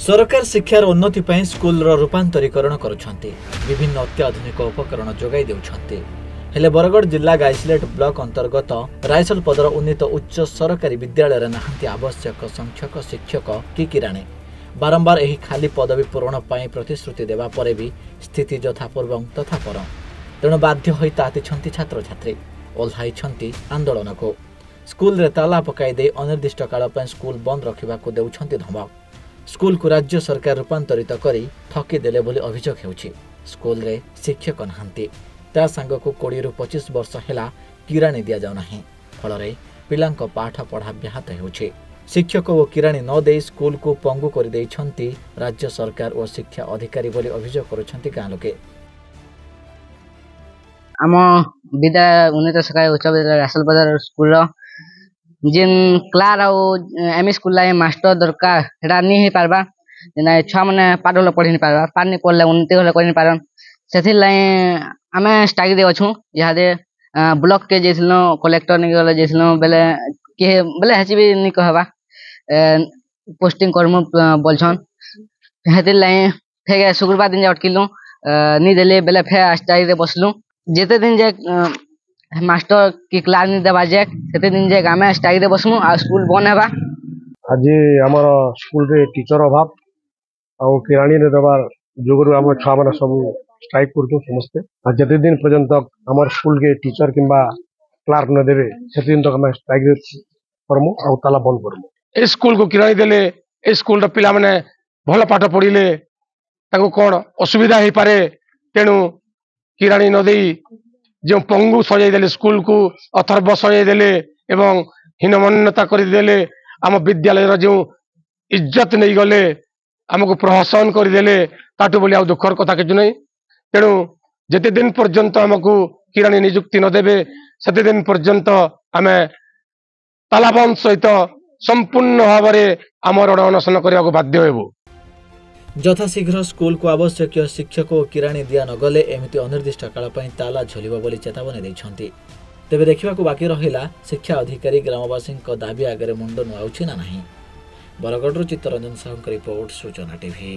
सरकार शिक्षार उन्नति ପାଇଁ ସ୍କୁଲର ରୂପାନ୍ତରୀକରଣ କରୁଛନ୍ତି। ବିଭିନ୍ନ ଅତ୍ୟାଧୁନିକ ଉପକରଣ ଯୋଗାଇ ଦେଉଛନ୍ତି। ହେଲେ ବରଗଡ଼ ଜିଲ୍ଲା ଗାଇସିଲେଟ ବ୍ଲକ ଅନ୍ତର୍ଗତ ରାଇସଲପଦର ଉନ୍ନୀତ ଉଚ୍ଚ ସରକାରୀ ବିଦ୍ୟାଳୟରେ ନାହାନ୍ତି ଆବଶ୍ୟକ ସଂଖ୍ୟକ ଶିକ୍ଷକ କି କିରାଣୀ। ବାରମ୍ବାର ଏହି ଖାଲି ପଦବୀ ପୂରଣ ପାଇଁ ପ୍ରତିଶ୍ରୁତି ଦେବା ପରେ ବି ସ୍ଥିତି ଯଥାପୂର୍ବଂ ତଥାପର। ତେଣୁ ବାଧ୍ୟ ହୋଇ ତାତିଛନ୍ତି ଛାତ୍ରଛାତ୍ରୀ ଓହ୍ଲାଇଛନ୍ତି ଆନ୍ଦୋଳନକୁ। ସ୍କୁଲରେ ତାଲା ପକାଇ ଦେଇ ଅନିର୍ଦ୍ଦିଷ୍ଟ କାଳ ପାଇଁ ସ୍କୁଲ ବନ୍ଦ ରଖିବାକୁ ଦେଉଛନ୍ତି ଧମକ। स्कूल को राज्य सरकार रूपांतरित करी ठकीदेले बोली अभियोग हेउछि। स्कूल रे शिक्षक नहांती ता संग को 20 रु 25 वर्ष हेला किराणी दिया जाउ नाही। फल रे पिलांक पाठ पढ़ा व्याहत हेउछि। शिक्षक और किराणी न दे स्कूल को पंगु कर दैछंती राज्य सरकार और शिक्षा अधिकारी बोली अभियोग करुछंती गां लोके। आम विद्या उन्नत सरकारी उच्च विद्यालय राइसलपदर स्कूल जिन क्लास एम स्कूल मास्टर दरकार सेटा नहीं हो पार्बा। छुआ मैंने पाठ पढ़ी नहीं पार्बा। पाठ नहीं पढ़ले उन्नति कर पारन से आम स्ट्राइक दे अच्छु। इहादे ब्लॉक के जैसे कलेक्टर नहीं गले जैसे बेले किए बेले हेची भी नहीं कहबा पोस्टिंग करमु बोलछन। फेर शुक्रवार दिन अटकिलु नहीं देले बेले फेर स्ट्राइक दे बसलु। जेते दिन जे मास्टर की क्लास नहीं देवा जाए से दिन जे आम स्ट्राइक दे बसमु आ स्कूल बंद हेबा। आज आमर स्कूल रे टीचर अभाव आ किराणी ने देवार जोगरु आम छुआ मैंने सब स्ट्राइक करछू समस्ते। आ जते दिन पर्यंत आमर स्कूल के टीचर किंबा क्लार्क न देवे से दिन तक आम स्ट्राइक करमु आ ताला बंद करमु। ए स्कूल को किराणी देले ए स्कूल रो पिला माने भल पाठ पढ़िले ताको कोन असुविधा हे पारे। तेनु किराणी न देई जो पंगु सजाई देले स्कूल को अथर्व सजाई देले एवं हीनमान्यता करदेले। आम विद्यालय जो इज्जत नहीं गले आमको प्रहसन करदेले ताटू बोली आ दुखर कथा कि नहीं। तेणु जिते दिन पर्यंत आमको किराणी नियुक्ति न देवे से दिन पर्यंत आम तालाबंद सहित संपूर्ण भाव में आम रण अनशन करने को बाध्य हेबु। यथाशीघ्र स्कूल को आवश्यक शिक्षक और किराणी दिया नगले एमती अनिर्दिष्ट काल ताला झुलिब बोली चेतावनी दैछंती। तेबे देखिबा बाकी रहिला शिक्षा अधिकारी ग्रामवासी दाबी आगे मुंड नुआउछि ना नहीं। बरगढ़ चित्तरंजन साहू रिपोर्ट सूचना टीवी।